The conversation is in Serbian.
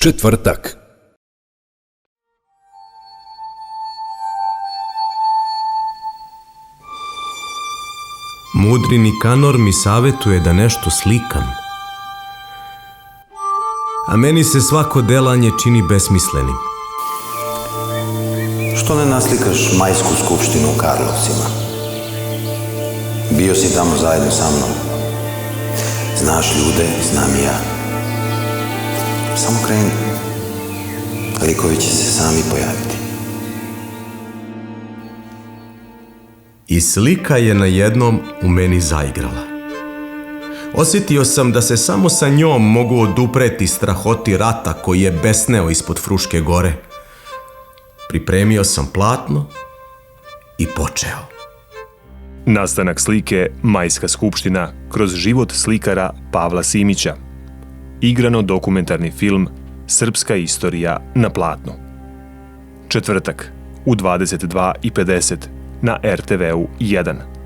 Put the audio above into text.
Četvrtak. Mudri Nikanor mi savjetuje da nešto slikam. A meni se svako delanje čini besmislenim. Što ne naslikaš majsku skupštinu u Karlovcima? Bio si tamo zajedno sa mnom. Znaš ljude, znam i ja. Samo kreni. Likovi će se sami pojaviti. I slika je najednom u meni zaigrala. Osjetio sam da se samo sa njom mogu odupreti strahoti rata koji je besneo ispod Fruške gore. Pripremio sam platno i počeo. Nastanak slike Majska skupština kroz život slikara Pavla Simića. Igrano-dokumentarni film Srpska istorija na platnu. Četvrtak u 22:50 na RTV-u 1.